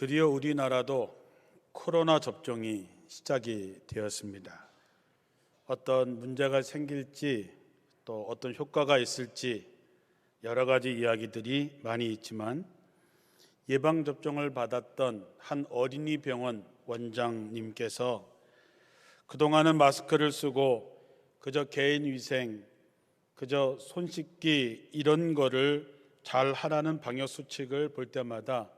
드디어 우리나라도 코로나 접종이 시작이 되었습니다. 어떤 문제가 생길지 또 어떤 효과가 있을지 여러 가지 이야기들이 많이 있지만 예방접종을 받았던 한 어린이병원 원장님께서 그동안은 마스크를 쓰고 그저 개인위생, 그저 손 씻기 이런 거를 잘 하라는 방역수칙을 볼 때마다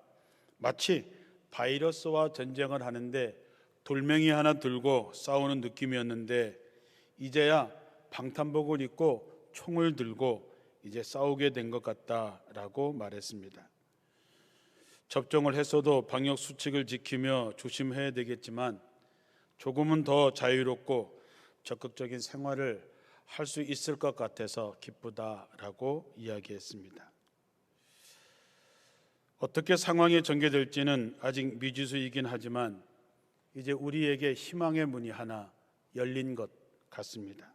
마치 바이러스와 전쟁을 하는데 돌멩이 하나 들고 싸우는 느낌이었는데 이제야 방탄복을 입고 총을 들고 이제 싸우게 된 것 같다라고 말했습니다. 접종을 했어도 방역수칙을 지키며 조심해야 되겠지만 조금은 더 자유롭고 적극적인 생활을 할 수 있을 것 같아서 기쁘다라고 이야기했습니다. 어떻게 상황이 전개될지는 아직 미지수이긴 하지만 이제 우리에게 희망의 문이 하나 열린 것 같습니다.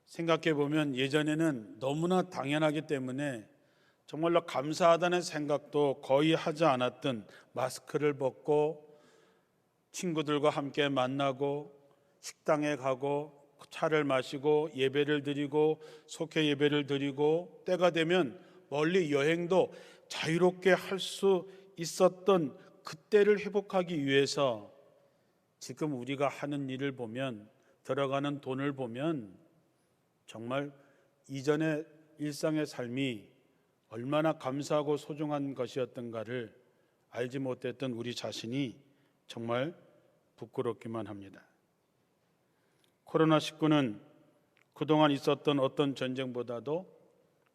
생각해 보면 예전에는 너무나 당연하기 때문에 정말로 감사하다는 생각도 거의 하지 않았던 마스크를 벗고 친구들과 함께 만나고 식당에 가고 차를 마시고 예배를 드리고 속회 예배를 드리고 때가 되면 멀리 여행도 자유롭게 할 수 있었던 그때를 회복하기 위해서 지금 우리가 하는 일을 보면, 들어가는 돈을 보면 정말 이전의 일상의 삶이 얼마나 감사하고 소중한 것이었던가를 알지 못했던 우리 자신이 정말 부끄럽기만 합니다. 코로나19는 그동안 있었던 어떤 전쟁보다도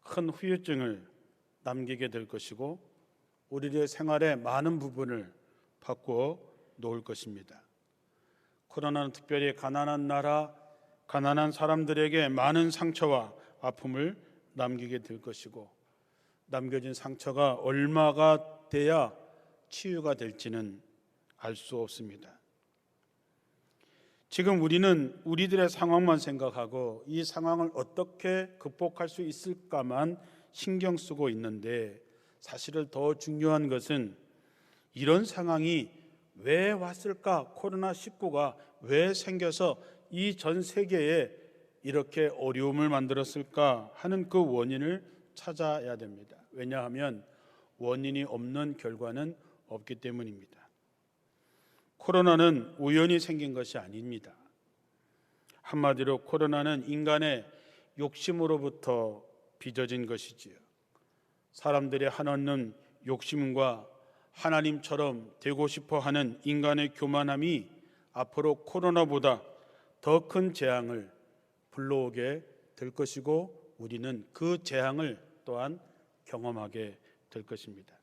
큰 후유증을 남기게 될 것이고 우리의 생활의 많은 부분을 바꾸어 놓을 것입니다. 코로나는 특별히 가난한 나라, 가난한 사람들에게 많은 상처와 아픔을 남기게 될 것이고 남겨진 상처가 얼마가 돼야 치유가 될지는 알 수 없습니다. 지금 우리는 우리들의 상황만 생각하고 이 상황을 어떻게 극복할 수 있을까만 신경 쓰고 있는데 사실은 더 중요한 것은 이런 상황이 왜 왔을까? 코로나19가 왜 생겨서 이 전 세계에 이렇게 어려움을 만들었을까 하는 그 원인을 찾아야 됩니다. 왜냐하면 원인이 없는 결과는 없기 때문입니다. 코로나는 우연히 생긴 것이 아닙니다. 한마디로 코로나는 인간의 욕심으로부터 빚어진 것이지요. 사람들의 한없는 욕심과 하나님처럼 되고 싶어 하는 인간의 교만함이 앞으로 코로나보다 더 큰 재앙을 불러오게 될 것이고 우리는 그 재앙을 또한 경험하게 될 것입니다.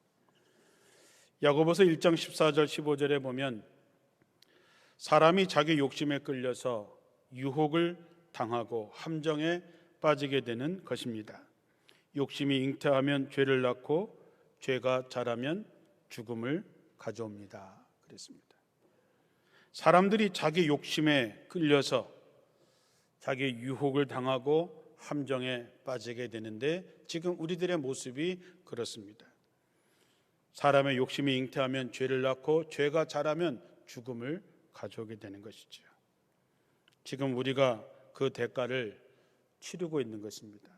야고보서 1장 14절 15절에 보면 사람이 자기 욕심에 끌려서 유혹을 당하고 함정에 빠지게 되는 것입니다. 욕심이 잉태하면 죄를 낳고 죄가 자라면 죽음을 가져옵니다. 그랬습니다. 사람들이 자기 욕심에 끌려서 자기 유혹을 당하고 함정에 빠지게 되는데 지금 우리들의 모습이 그렇습니다. 사람의 욕심이 잉태하면 죄를 낳고 죄가 자라면 죽음을 가져오게 되는 것이죠. 지금 우리가 그 대가를 치르고 있는 것입니다.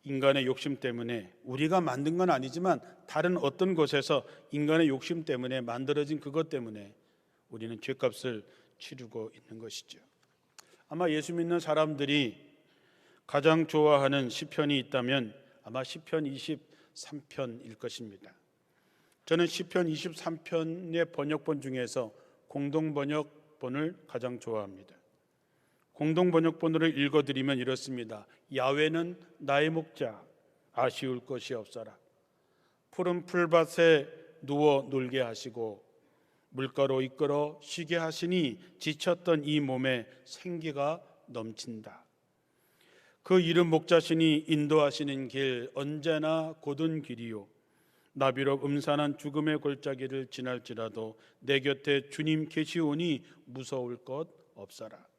인간의 욕심 때문에 우리가 만든 건 아니지만 다른 어떤 곳에서 인간의 욕심 때문에 만들어진 그것 때문에 우리는 죄값을 치르고 있는 것이죠. 아마 예수 믿는 사람들이 가장 좋아하는 시편이 있다면 아마 시편 23편일 것입니다. 저는 시편 23편의 번역본 중에서 공동번역본을 가장 좋아합니다. 공동번역본으로 읽어드리면 이렇습니다. 야훼는 나의 목자, 아쉬울 것이 없어라. 푸른 풀밭에 누워 놀게 하시고 물가로 이끌어 쉬게 하시니 지쳤던 이 몸에 생기가 넘친다. 그 이름 목자시니 인도하시는 길 언제나 곧은 길이요 나비로 음산한 죽음의 골짜기를 지날지라도 내 곁에 주님 계시오니 무서울 것 없어라.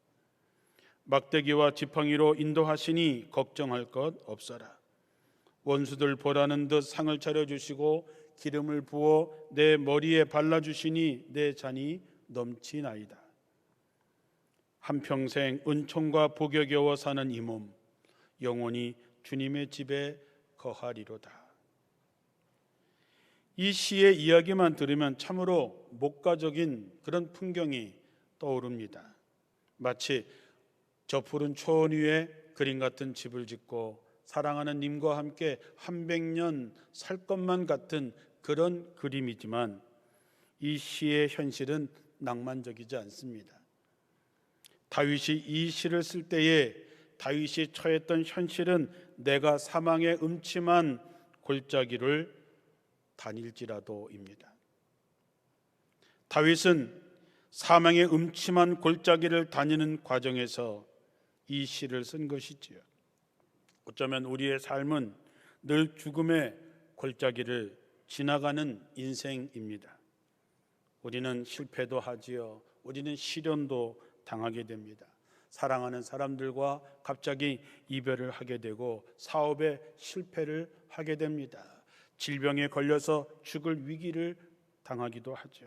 막대기와 지팡이로 인도하시니 걱정할 것 없어라. 원수들 보라는 듯 상을 차려주시고 기름을 부어 내 머리에 발라주시니 내 잔이 넘치나이다. 한평생 은총과 복에 겨워 사는 이 몸 영원히 주님의 집에 거하리로다. 이 시의 이야기만 들으면 참으로 목가적인 그런 풍경이 떠오릅니다. 마치 저 푸른 초원 위에 그림 같은 집을 짓고 사랑하는 님과 함께 100년 살 것만 같은 그런 그림이지만 이 시의 현실은 낭만적이지 않습니다. 다윗이 이 시를 쓸 때에 다윗이 처했던 현실은 내가 사망의 음침한 골짜기를 다닐지라도입니다. 다윗은 사망의 음침한 골짜기를 다니는 과정에서 이 시를 쓴 것이지요. 어쩌면 우리의 삶은 늘 죽음의 골짜기를 지나가는 인생입니다. 우리는 실패도 하지요. 우리는 시련도 당하게 됩니다. 사랑하는 사람들과 갑자기 이별을 하게 되고 사업에 실패를 하게 됩니다. 질병에 걸려서 죽을 위기를 당하기도 하죠.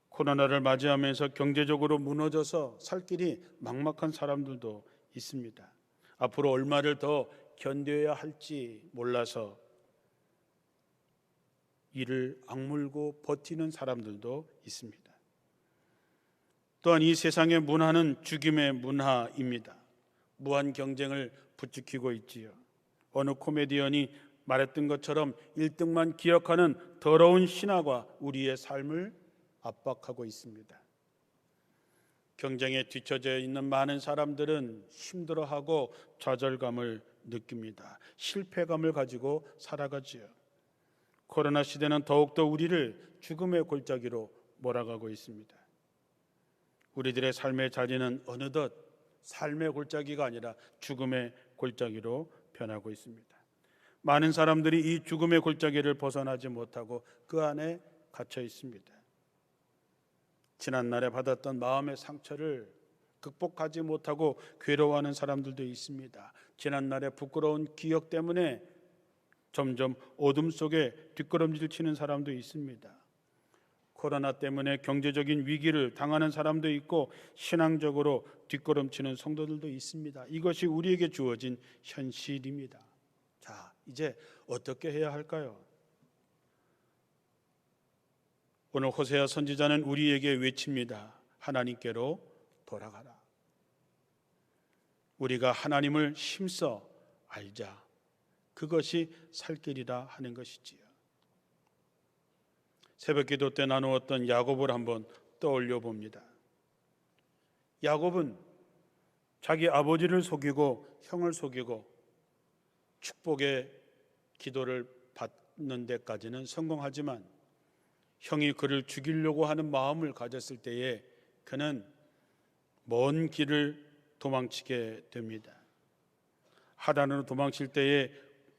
코로나를 맞이하면서 경제적으로 무너져서 살 길이 막막한 사람들도 있습니다. 앞으로 얼마를 더 견뎌야 할지 몰라서 이를 악물고 버티는 사람들도 있습니다. 또한 이 세상의 문화는 죽임의 문화입니다. 무한 경쟁을 부추기고 있지요. 어느 코미디언이 말했던 것처럼 1등만 기억하는 더러운 신화가 우리의 삶을 압박하고 있습니다. 경쟁에 뒤처져 있는 많은 사람들은 힘들어하고 좌절감을 느낍니다. 실패감을 가지고 살아가지요. 코로나 시대는 더욱더 우리를 죽음의 골짜기로 몰아가고 있습니다. 우리들의 삶의 자리는 어느덧 삶의 골짜기가 아니라 죽음의 골짜기로 변하고 있습니다. 많은 사람들이 이 죽음의 골짜기를 벗어나지 못하고 그 안에 갇혀 있습니다. 지난날에 받았던 마음의 상처를 극복하지 못하고 괴로워하는 사람들도 있습니다. 지난날의 부끄러운 기억 때문에 점점 어둠 속에 뒷걸음질 치는 사람도 있습니다. 코로나 때문에 경제적인 위기를 당하는 사람도 있고 신앙적으로 뒷걸음치는 성도들도 있습니다. 이것이 우리에게 주어진 현실입니다. 자, 이제 어떻게 해야 할까요? 오늘 호세아 선지자는 우리에게 외칩니다. 하나님께로 돌아가라. 우리가 하나님을 힘써 알자. 그것이 살 길이라 하는 것이지요. 새벽기도 때 나누었던 야곱을 한번 떠올려 봅니다. 야곱은 자기 아버지를 속이고 형을 속이고 축복의 기도를 받는 데까지는 성공하지만 형이 그를 죽이려고 하는 마음을 가졌을 때에 그는 먼 길을 도망치게 됩니다. 하란으로 도망칠 때에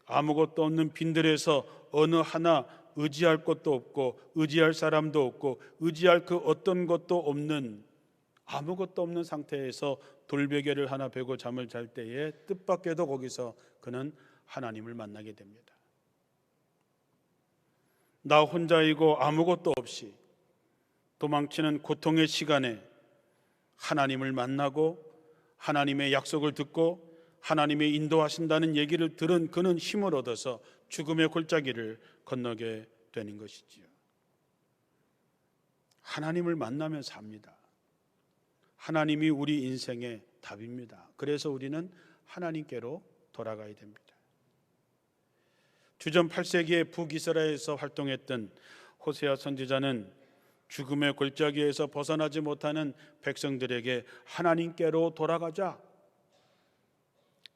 아무것도 없는 빈들에서 어느 하나 의지할 것도 없고 의지할 사람도 없고 의지할 그 어떤 것도 없는 아무것도 없는 상태에서 돌베개를 하나 베고 잠을 잘 때에 뜻밖에도 거기서 그는 하나님을 만나게 됩니다. 나 혼자이고 아무것도 없이 도망치는 고통의 시간에 하나님을 만나고 하나님의 약속을 듣고 하나님의 인도하신다는 얘기를 들은 그는 힘을 얻어서 죽음의 골짜기를 건너게 되는 것이지요. 하나님을 만나면 삽니다. 하나님이 우리 인생의 답입니다. 그래서 우리는 하나님께로 돌아가야 됩니다. 주전 8세기에 북이스라엘에서 활동했던 호세아 선지자는 죽음의 골짜기에서 벗어나지 못하는 백성들에게 하나님께로 돌아가자,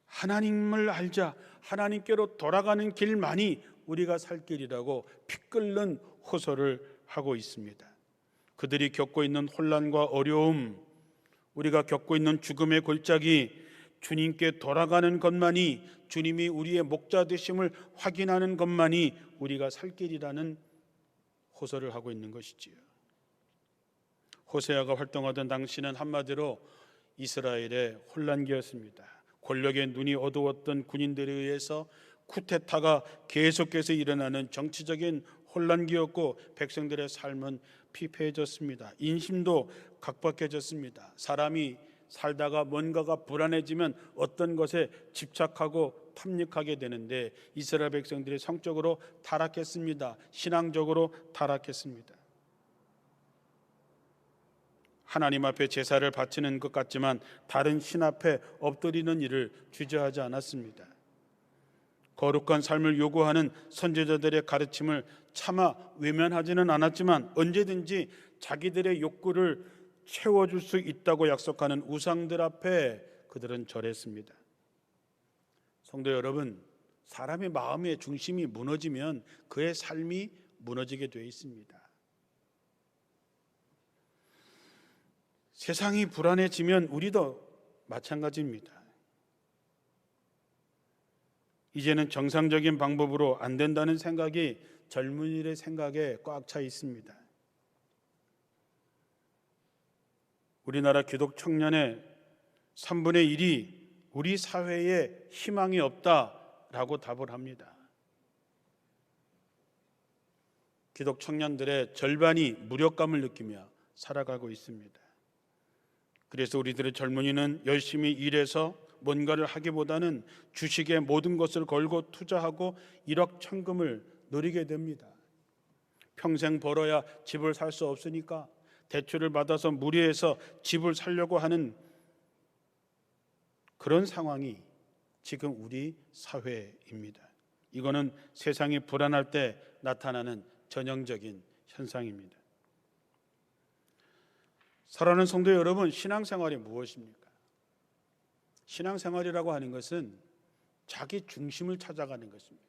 하나님을 알자, 하나님께로 돌아가는 길만이 우리가 살 길이라고 피 끓는 호소를 하고 있습니다. 그들이 겪고 있는 혼란과 어려움, 우리가 겪고 있는 죽음의 골짜기, 주님께 돌아가는 것만이, 주님이 우리의 목자 되심을 확인하는 것만이 우리가 살 길이라는 호소를 하고 있는 것이지요. 호세아가 활동하던 당시는 한마디로 이스라엘의 혼란기였습니다. 권력의 눈이 어두웠던 군인들에 의해서 쿠데타가 계속해서 일어나는 정치적인 혼란기였고 백성들의 삶은 피폐해졌습니다. 인심도 각박해졌습니다. 사람이 살다가 뭔가가 불안해지면 어떤 것에 집착하고 탐닉하게 되는데 이스라엘 백성들이 성적으로 타락했습니다. 신앙적으로 타락했습니다. 하나님 앞에 제사를 바치는 것 같지만 다른 신 앞에 엎드리는 일을 주저하지 않았습니다. 거룩한 삶을 요구하는 선지자들의 가르침을 차마 외면하지는 않았지만 언제든지 자기들의 욕구를 채워줄 수 있다고 약속하는 우상들 앞에 그들은 절했습니다. 성도 여러분, 사람의 마음의 중심이 무너지면 그의 삶이 무너지게 되어 있습니다. 세상이 불안해지면 우리도 마찬가지입니다. 이제는 정상적인 방법으로 안 된다는 생각이 젊은이들의 생각에 꽉 차 있습니다. 우리나라 기독 청년의 3분의 1이 우리 사회에 희망이 없다라고 답을 합니다. 기독 청년들의 절반이 무력감을 느끼며 살아가고 있습니다. 그래서 우리들의 젊은이는 열심히 일해서 뭔가를 하기보다는 주식에 모든 것을 걸고 투자하고 일확천금을 누리게 됩니다. 평생 벌어야 집을 살 수 없으니까 대출을 받아서 무리해서 집을 사려고 하는 그런 상황이 지금 우리 사회입니다. 이거는 세상이 불안할 때 나타나는 전형적인 현상입니다. 사랑하는 성도 여러분, 신앙생활이 무엇입니까? 신앙생활이라고 하는 것은 자기 중심을 찾아가는 것입니다.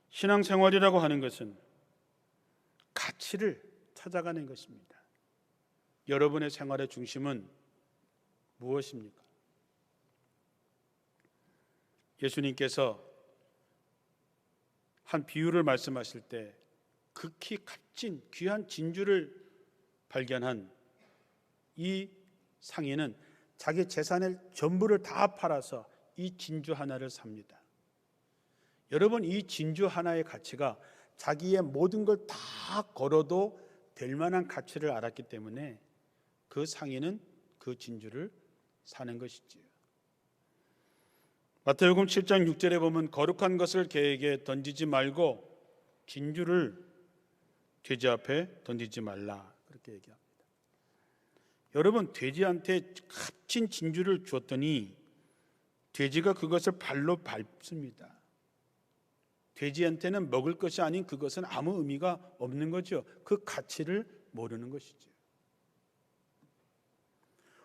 신앙생활이라고 하는 것은 가치를 찾아가는 것입니다. 여러분의 생활의 중심은 무엇입니까? 예수님께서 한 비유를 말씀하실 때 극히 값진 귀한 진주를 발견한 이 상인은 자기 재산을 전부를 다 팔아서 이 진주 하나를 삽니다. 여러분, 이 진주 하나의 가치가 자기의 모든 걸 다 걸어도 될 만한 가치를 알았기 때문에 그 상인은 그 진주를 사는 것이지요. 마태복음 7장 6절에 보면 거룩한 것을 개에게 던지지 말고 진주를 돼지 앞에 던지지 말라, 그렇게 얘기합니다. 여러분, 돼지한테 값진 진주를 주었더니 돼지가 그것을 발로 밟습니다. 돼지한테는 먹을 것이 아닌 그것은 아무 의미가 없는 거죠. 그 가치를 모르는 것이죠.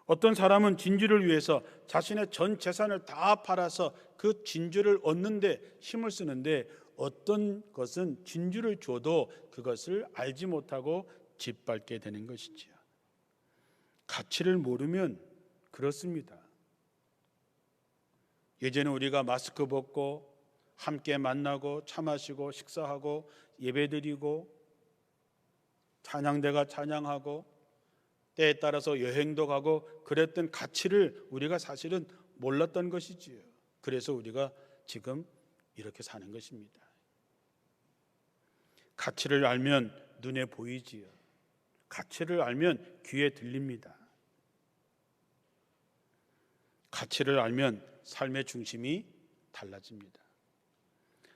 어떤 사람은 진주를 위해서 자신의 전 재산을 다 팔아서 그 진주를 얻는데 힘을 쓰는데 어떤 것은 진주를 줘도 그것을 알지 못하고 짓밟게 되는 것이지요. 가치를 모르면 그렇습니다. 예전에 우리가 마스크 벗고 함께 만나고 차 마시고 식사하고 예배드리고 찬양대가 찬양하고 때에 따라서 여행도 가고 그랬던 가치를 우리가 사실은 몰랐던 것이지요. 그래서 우리가 지금 이렇게 사는 것입니다. 가치를 알면 눈에 보이지요. 가치를 알면 귀에 들립니다. 가치를 알면 삶의 중심이 달라집니다.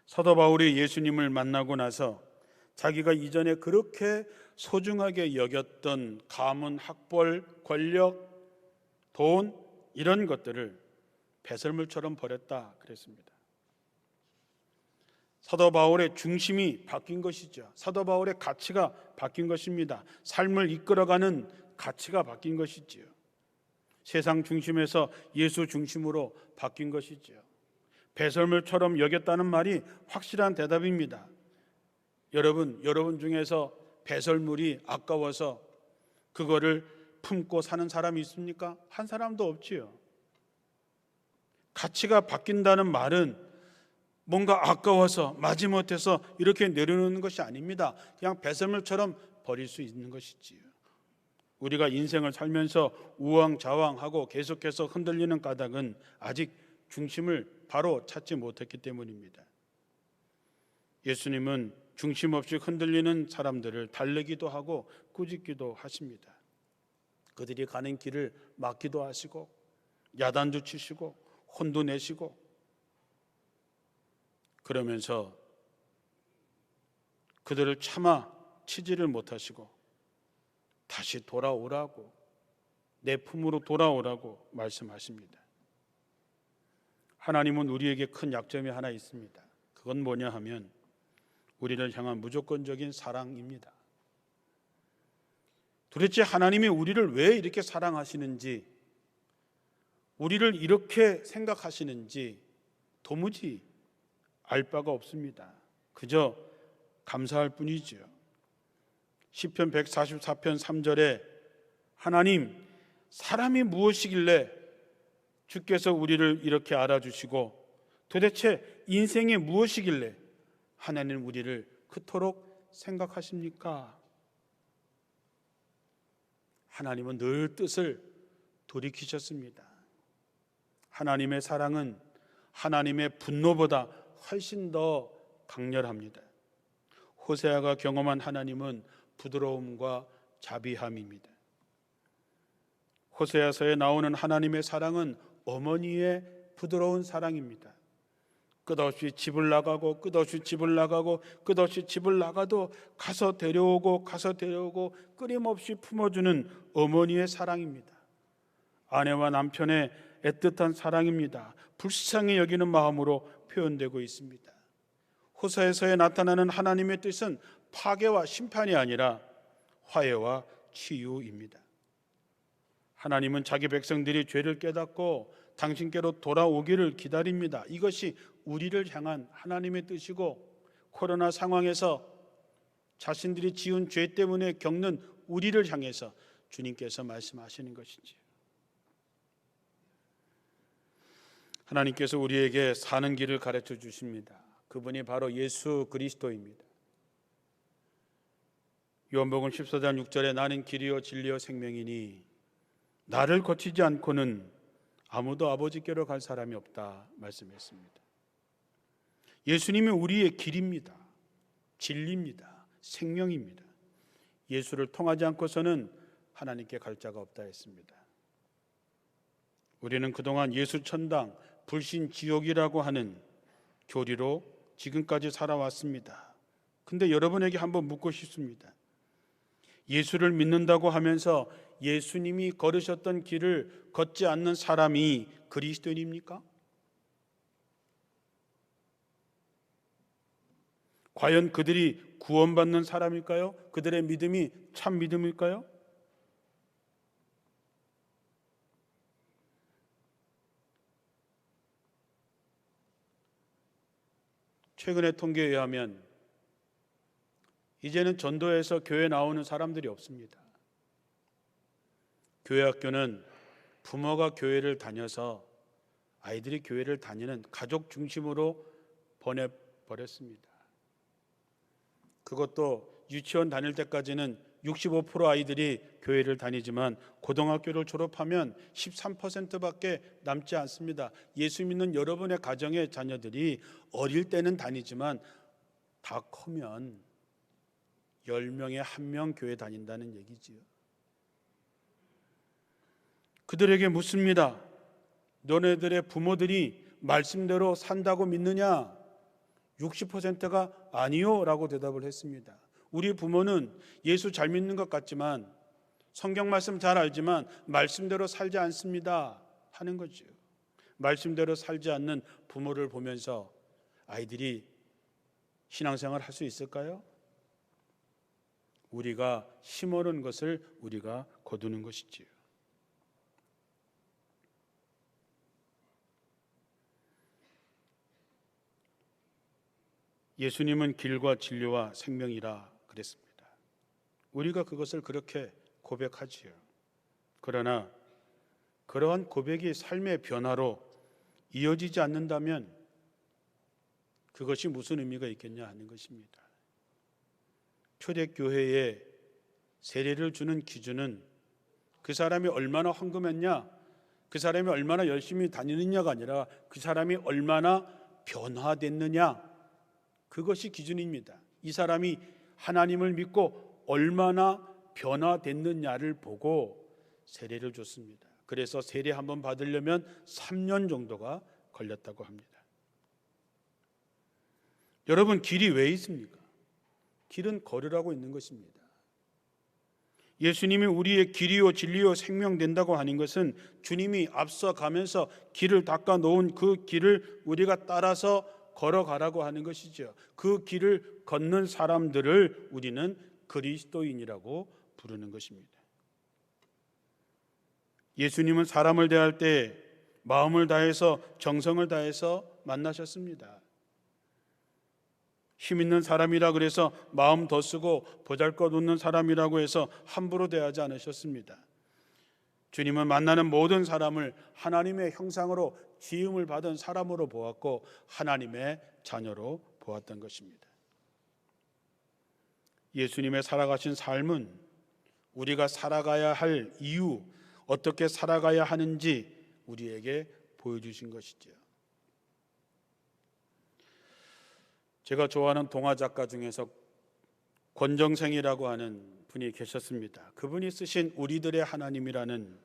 사도 바울이 예수님을 만나고 나서 자기가 이전에 그렇게 소중하게 여겼던 가문, 학벌, 권력, 돈 이런 것들을 배설물처럼 버렸다 그랬습니다. 사도 바울의 중심이 바뀐 것이죠. 사도 바울의 가치가 바뀐 것입니다. 삶을 이끌어가는 가치가 바뀐 것이지요. 세상 중심에서 예수 중심으로 바뀐 것이지요. 배설물처럼 여겼다는 말이 확실한 대답입니다. 여러분 중에서 배설물이 아까워서 그거를 품고 사는 사람이 있습니까? 한 사람도 없지요. 가치가 바뀐다는 말은 뭔가 아까워서 마지못해서 이렇게 내려놓는 것이 아닙니다. 그냥 배설물처럼 버릴 수 있는 것이지요. 우리가 인생을 살면서 우왕좌왕하고 계속해서 흔들리는 까닭은 아직 중심을 바로 찾지 못했기 때문입니다. 예수님은 중심 없이 흔들리는 사람들을 달래기도 하고 꾸짖기도 하십니다. 그들이 가는 길을 막기도 하시고 야단도 치시고 혼도 내시고, 그러면서 그들을 차마 치지를 못하시고 다시 돌아오라고, 내 품으로 돌아오라고 말씀하십니다. 하나님은 우리에게 큰 약점이 하나 있습니다. 그건 뭐냐 하면 우리를 향한 무조건적인 사랑입니다. 도대체 하나님이 우리를 왜 이렇게 사랑하시는지, 우리를 이렇게 생각하시는지 도무지 알 바가 없습니다. 그저 감사할 뿐이지요. 시편 144편 3절에 하나님, 사람이 무엇이길래 주께서 우리를 이렇게 알아주시고 도대체 인생이 무엇이길래 하나님 우리를 그토록 생각하십니까? 하나님은 늘 뜻을 돌이키셨습니다. 하나님의 사랑은 하나님의 분노보다 훨씬 더 강렬합니다. 호세아가 경험한 하나님은 부드러움과 자비함입니다. 호세아서에 나오는 하나님의 사랑은 어머니의 부드러운 사랑입니다. 끝없이 집을 나가고 끝없이 집을 나가고 끝없이 집을 나가도 가서 데려오고 가서 데려오고 끊임없이 품어주는 어머니의 사랑입니다. 아내와 남편의 애틋한 사랑입니다. 불쌍히 여기는 마음으로 표현되고 있습니다. 호세아서에 나타나는 하나님의 뜻은 파괴와 심판이 아니라 화해와 치유입니다. 하나님은 자기 백성들이 죄를 깨닫고 당신께로 돌아오기를 기다립니다. 이것이 우리를 향한 하나님의 뜻이고, 코로나 상황에서 자신들이 지은 죄 때문에 겪는 우리를 향해서 주님께서 말씀하시는 것이지요. 하나님께서 우리에게 사는 길을 가르쳐 주십니다. 그분이 바로 예수 그리스도입니다. 요한복음 14장 6절에 나는 길이요 진리요 생명이니 나를 거치지 않고는 아무도 아버지께로 갈 사람이 없다 말씀했습니다. 예수님이 우리의 길입니다. 진리입니다. 생명입니다. 예수를 통하지 않고서는 하나님께 갈 자가 없다 했습니다. 우리는 그동안 예수 천당, 불신 지옥이라고 하는 교리로 지금까지 살아왔습니다. 근데 여러분에게 한번 묻고 싶습니다. 예수를 믿는다고 하면서 예수님이 걸으셨던 길을 걷지 않는 사람이 그리스도인입니까? 과연 그들이 구원받는 사람일까요? 그들의 믿음이 참 믿음일까요? 최근의 통계에 의하면 이제는 전도에서 교회 나오는 사람들이 없습니다. 교회 학교는 부모가 교회를 다녀서 아이들이 교회를 다니는 가족 중심으로 보내버렸습니다. 그것도 유치원 다닐 때까지는 65% 아이들이 교회를 다니지만 고등학교를 졸업하면 13%밖에 남지 않습니다. 예수 믿는 여러분의 가정의 자녀들이 어릴 때는 다니지만 다 커면 10명에 1명 교회 다닌다는 얘기지요. 그들에게 묻습니다. 너네들의 부모들이 말씀대로 산다고 믿느냐? 60%가 아니요 라고 대답을 했습니다. 우리 부모는 예수 잘 믿는 것 같지만, 성경 말씀 잘 알지만 말씀대로 살지 않습니다 하는 거죠. 말씀대로 살지 않는 부모를 보면서 아이들이 신앙생활 할 수 있을까요? 우리가 심어놓은 것을 우리가 거두는 것이지요. 예수님은 길과 진리와 생명이라 그랬습니다. 우리가 그것을 그렇게 고백하지요. 그러나 그러한 고백이 삶의 변화로 이어지지 않는다면 그것이 무슨 의미가 있겠냐 하는 것입니다. 초대교회에 세례를 주는 기준은 그 사람이 얼마나 헌금했냐, 그 사람이 얼마나 열심히 다니느냐가 아니라 그 사람이 얼마나 변화됐느냐, 그것이 기준입니다. 이 사람이 하나님을 믿고 얼마나 변화됐느냐를 보고 세례를 줬습니다. 그래서 세례 한번 받으려면 3년 정도가 걸렸다고 합니다. 여러분, 길이 왜 있습니까? 길은 걸으라고 있는 것입니다. 예수님이 우리의 길이요 진리요 생명 된다고 하는 것은 주님이 앞서 가면서 길을 닦아 놓은 그 길을 우리가 따라서 걸어가라고 하는 것이죠. 그 길을 걷는 사람들을 우리는 그리스도인이라고 부르는 것입니다. 예수님은 사람을 대할 때 마음을 다해서 정성을 다해서 만나셨습니다. 힘 있는 사람이라 그래서 마음 더 쓰고 보잘것없는 사람이라고 해서 함부로 대하지 않으셨습니다. 주님은 만나는 모든 사람을 하나님의 형상으로 지음을 받은 사람으로 보았고 하나님의 자녀로 보았던 것입니다. 예수님의 살아가신 삶은 우리가 살아가야 할 이유, 어떻게 살아가야 하는지 우리에게 보여주신 것이죠. 제가 좋아하는 동화 작가 중에서 권정생이라고 하는 분이 계셨습니다. 그분이 쓰신 우리들의 하나님이라는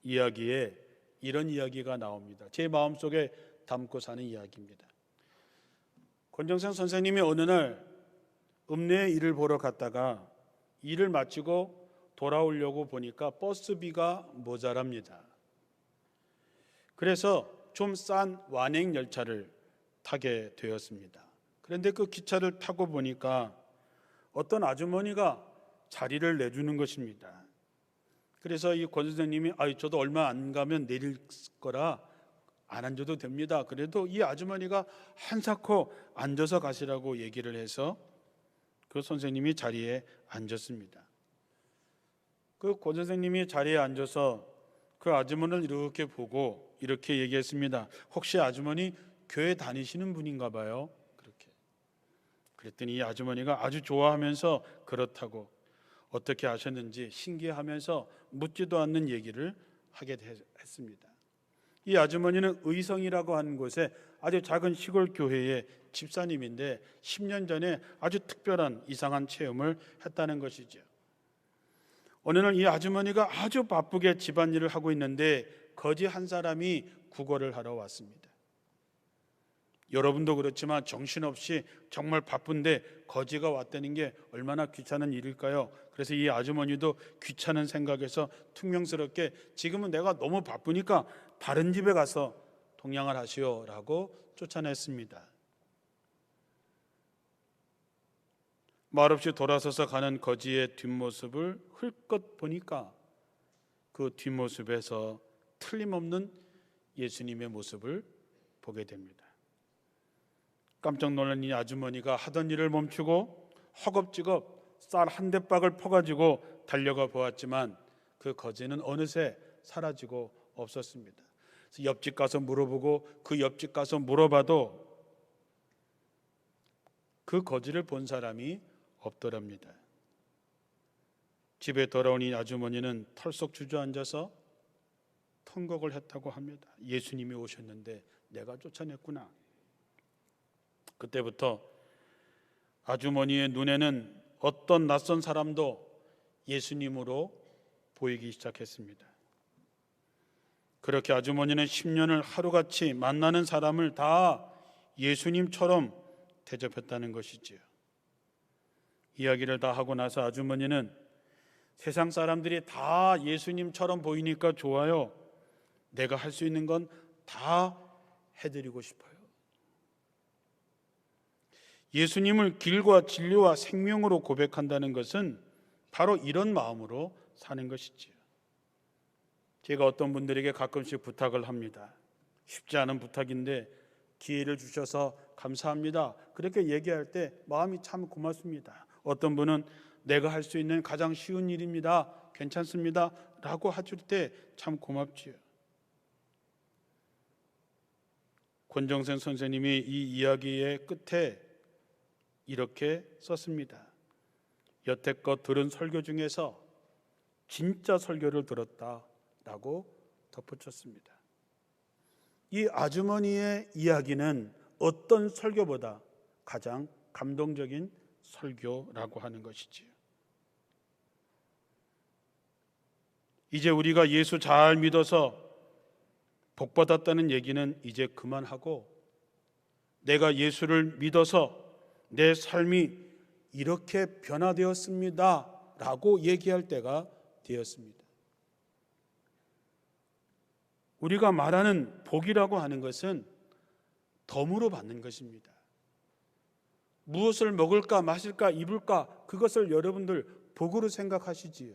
이야기에 이런 이야기가 나옵니다. 제 마음속에 담고 사는 이야기입니다. 권정생 선생님이 어느 날 읍내에 일을 보러 갔다가 일을 마치고 돌아오려고 보니까 버스비가 모자랍니다. 그래서 좀 싼 완행 열차를 타게 되었습니다. 그런데 그 기차를 타고 보니까 어떤 아주머니가 자리를 내주는 것입니다. 그래서 이 권 선생님이 저도 얼마 안 가면 내릴 거라 안 앉아도 됩니다. 그래도 이 아주머니가 한사코 앉아서 가시라고 얘기를 해서 그 선생님이 자리에 앉았습니다. 그 권 선생님이 자리에 앉아서 그 아주머니를 이렇게 보고 이렇게 얘기했습니다. 혹시 아주머니 교회 다니시는 분인가 봐요. 그랬더니 이 아주머니가 아주 좋아하면서 그렇다고 어떻게 아셨는지 신기해하면서 묻지도 않는 얘기를 하게 했습니다. 이 아주머니는 의성이라고 하는 곳에 아주 작은 시골 교회의 집사님인데 10년 전에 아주 특별한 이상한 체험을 했다는 것이죠. 어느 날 이 아주머니가 아주 바쁘게 집안일을 하고 있는데 거지 한 사람이 구걸을 하러 왔습니다. 여러분도 그렇지만 정신없이 정말 바쁜데 거지가 왔다는 게 얼마나 귀찮은 일일까요? 그래서 이 아주머니도 귀찮은 생각에서 퉁명스럽게 지금은 내가 너무 바쁘니까 다른 집에 가서 동양을 하시오라고 쫓아냈습니다. 말없이 돌아서서 가는 거지의 뒷모습을 흘끗 보니까 그 뒷모습에서 틀림없는 예수님의 모습을 보게 됩니다. 깜짝 놀란 이 아주머니가 하던 일을 멈추고 허겁지겁 쌀 한 대박을 퍼가지고 달려가 보았지만 그 거지는 어느새 사라지고 없었습니다. 그래서 옆집 가서 물어보고 그 옆집 가서 물어봐도 그 거지를 본 사람이 없더랍니다. 집에 돌아온 이 아주머니는 털썩 주저앉아서 통곡을 했다고 합니다. 예수님이 오셨는데 내가 쫓아냈구나. 그때부터 아주머니의 눈에는 어떤 낯선 사람도 예수님으로 보이기 시작했습니다. 그렇게 아주머니는 10년을 하루같이 만나는 사람을 다 예수님처럼 대접했다는 것이지요. 이야기를 다 하고 나서 아주머니는 세상 사람들이 다 예수님처럼 보이니까 좋아요. 내가 할 수 있는 건 다 해드리고 싶어요. 예수님을 길과 진리와 생명으로 고백한다는 것은 바로 이런 마음으로 사는 것이지요. 제가 어떤 분들에게 가끔씩 부탁을 합니다. 쉽지 않은 부탁인데 기회를 주셔서 감사합니다. 그렇게 얘기할 때 마음이 참 고맙습니다. 어떤 분은 내가 할 수 있는 가장 쉬운 일입니다. 괜찮습니다. 라고 해줄 때 참 고맙지요. 권정생 선생님이 이 이야기의 끝에 이렇게 썼습니다. 여태껏 들은 설교 중에서 진짜 설교를 들었다라고 덧붙였습니다. 이 아주머니의 이야기는 어떤 설교보다 가장 감동적인 설교라고 하는 것이지요. 이제 우리가 예수 잘 믿어서 복받았다는 얘기는 이제 그만하고, 내가 예수를 믿어서 내 삶이 이렇게 변화되었습니다 라고 얘기할 때가 되었습니다. 우리가 말하는 복이라고 하는 것은 덤으로 받는 것입니다. 무엇을 먹을까 마실까 입을까, 그것을 여러분들 복으로 생각하시지요.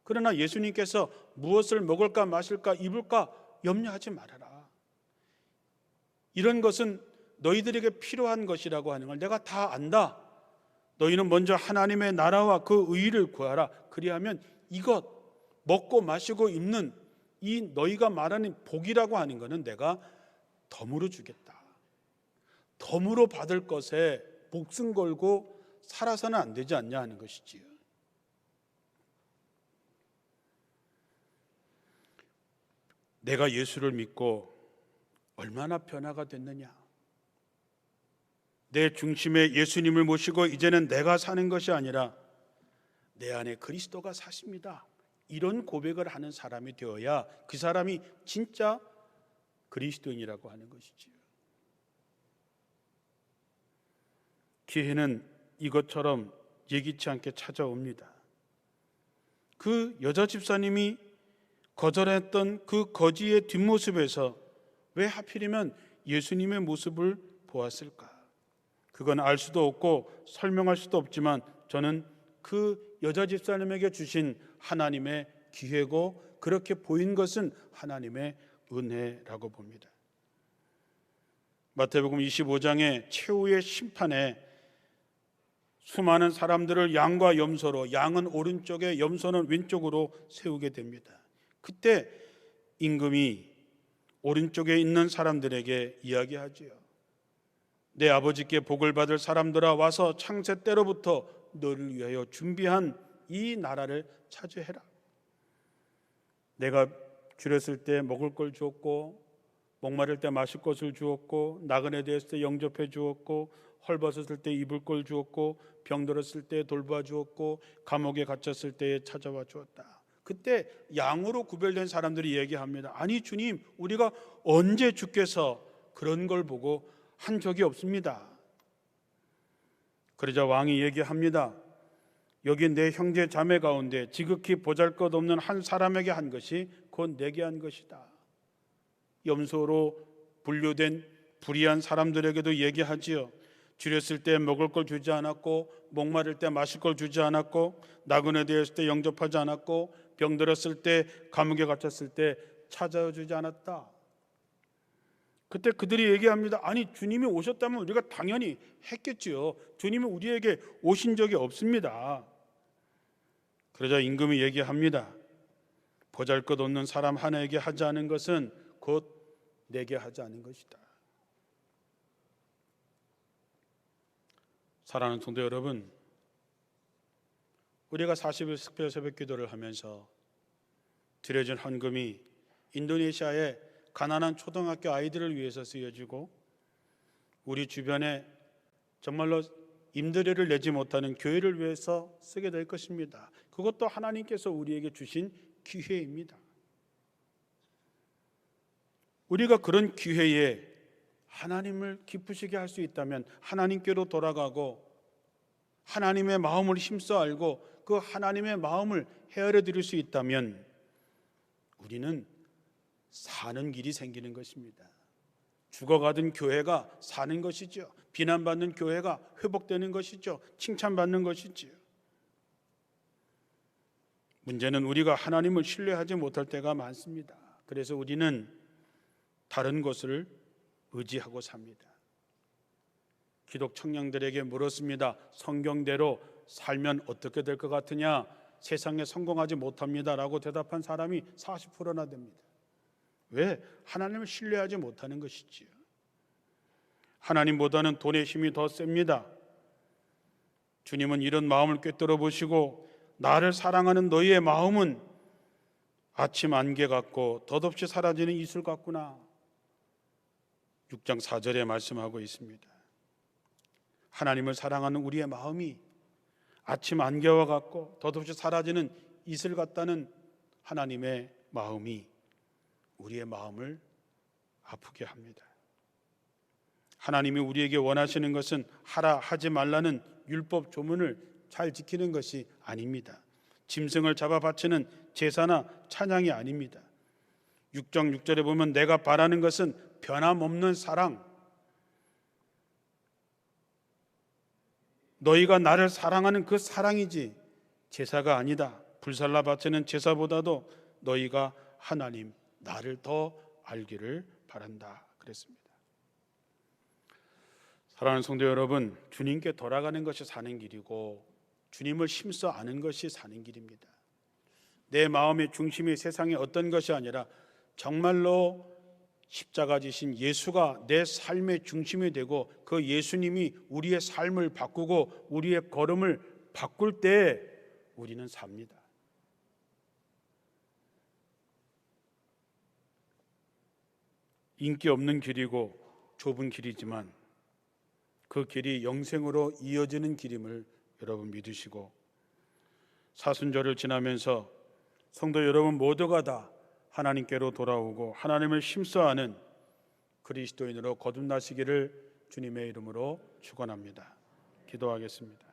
그러나 예수님께서 무엇을 먹을까 마실까 입을까 염려하지 말아라. 이런 것은 너희들에게 필요한 것이라고 하는 걸 내가 다 안다. 너희는 먼저 하나님의 나라와 그 의의를 구하라. 그리하면 이것 먹고 마시고 입는 이 너희가 말하는 복이라고 하는 것은 내가 덤으로 주겠다. 덤으로 받을 것에 목숨 걸고 살아서는 안 되지 않냐 하는 것이지요. 내가 예수를 믿고 얼마나 변화가 됐느냐. 내 중심에 예수님을 모시고 이제는 내가 사는 것이 아니라 내 안에 그리스도가 사십니다. 이런 고백을 하는 사람이 되어야 그 사람이 진짜 그리스도인이라고 하는 것이지요. 기회는 이것처럼 예기치 않게 찾아옵니다. 그 여자 집사님이 거절했던 그 거지의 뒷모습에서 왜 하필이면 예수님의 모습을 보았을까? 그건 알 수도 없고 설명할 수도 없지만 저는 그 여자 집사님에게 주신 하나님의 기회고 그렇게 보인 것은 하나님의 은혜라고 봅니다. 마태복음 25장의 최후의 심판에 수많은 사람들을 양과 염소로, 양은 오른쪽에 염소는 왼쪽으로 세우게 됩니다. 그때 임금이 오른쪽에 있는 사람들에게 이야기하지요. 내 아버지께 복을 받을 사람들아 와서 창세 때로부터 너를 위하여 준비한 이 나라를 차지해라. 내가 줄였을 때 먹을 걸 주었고, 목마를 때 마실 것을 주었고, 나그네 되었을 때 영접해 주었고, 헐벗었을 때 입을 걸 주었고, 병들었을 때 돌봐 주었고, 감옥에 갇혔을 때에 찾아와 주었다. 그때 양으로 구별된 사람들이 얘기합니다. 아니 주님, 우리가 언제 주께서 그런 걸 보고 한 적이 없습니다. 그러자 왕이 얘기합니다. 여기 내 형제 자매 가운데 지극히 보잘것없는 한 사람에게 한 것이 곧 내게 한 것이다. 염소로 분류된 불의한 사람들에게도 얘기하지요. 줄였을 때 먹을 걸 주지 않았고, 목마를 때 마실 걸 주지 않았고, 나그네 되었을 때 영접하지 않았고, 병들었을 때 감옥에 갇혔을 때 찾아주지 않았다. 그때 그들이 얘기합니다. 아니 주님이 오셨다면 우리가 당연히 했겠지요. 주님이 우리에게 오신 적이 없습니다. 그러자 임금이 얘기합니다. 보잘것없는 사람 하나에게 하지 않은 것은 곧 내게 하지 않은 것이다. 사랑하는 성도 여러분, 우리가 40일 특별 새벽 기도를 하면서 드려진 헌금이 인도네시아의 가난한 초등학교 아이들을 위해서 쓰여지고, 우리 주변에 정말로 임대료를 내지 못하는 교회를 위해서 쓰게 될 것입니다. 그것도 하나님께서 우리에게 주신 기회입니다. 우리가 그런 기회에 하나님을 기쁘시게 할 수 있다면 하나님께로 돌아가고 하나님의 마음을 힘써 알고 그 하나님의 마음을 헤아려 드릴 수 있다면 우리는 사는 길이 생기는 것입니다. 죽어가던 교회가 사는 것이죠. 비난받는 교회가 회복되는 것이죠. 칭찬받는 것이지요. 문제는 우리가 하나님을 신뢰하지 못할 때가 많습니다. 그래서 우리는 다른 것을 의지하고 삽니다. 기독 청년들에게 물었습니다. 성경대로 살면 어떻게 될 것 같으냐? 세상에 성공하지 못합니다 라고 대답한 사람이 40%나 됩니다. 왜? 하나님을 신뢰하지 못하는 것이지요. 하나님보다는 돈의 힘이 더 셉니다. 주님은 이런 마음을 꿰뚫어 보시고 나를 사랑하는 너희의 마음은 아침 안개 같고 덧없이 사라지는 이슬 같구나. 6장 4절에 말씀하고 있습니다. 하나님을 사랑하는 우리의 마음이 아침 안개와 같고 덧없이 사라지는 이슬 같다는 하나님의 마음이 우리의 마음을 아프게 합니다. 하나님이 우리에게 원하시는 것은 하라 하지 말라는 율법 조문을 잘 지키는 것이 아닙니다. 짐승을 잡아 바치는 제사나 찬양이 아닙니다. 6장 6절에 보면 내가 바라는 것은 변함없는 사랑, 너희가 나를 사랑하는 그 사랑이지 제사가 아니다. 불살라 바치는 제사보다도 너희가 하나님 나를 더 알기를 바란다 그랬습니다. 사랑하는 성도 여러분, 주님께 돌아가는 것이 사는 길이고 주님을 힘써 아는 것이 사는 길입니다. 내 마음의 중심이 세상의 어떤 것이 아니라 정말로 십자가 지신 예수가 내 삶의 중심이 되고 그 예수님이 우리의 삶을 바꾸고 우리의 걸음을 바꿀 때 우리는 삽니다. 인기 없는 길이고 좁은 길이지만 그 길이 영생으로 이어지는 길임을 여러분 믿으시고, 사순절을 지나면서 성도 여러분 모두가 다 하나님께로 돌아오고 하나님을 힘써 아는 그리스도인으로 거듭나시기를 주님의 이름으로 축원합니다. 기도하겠습니다.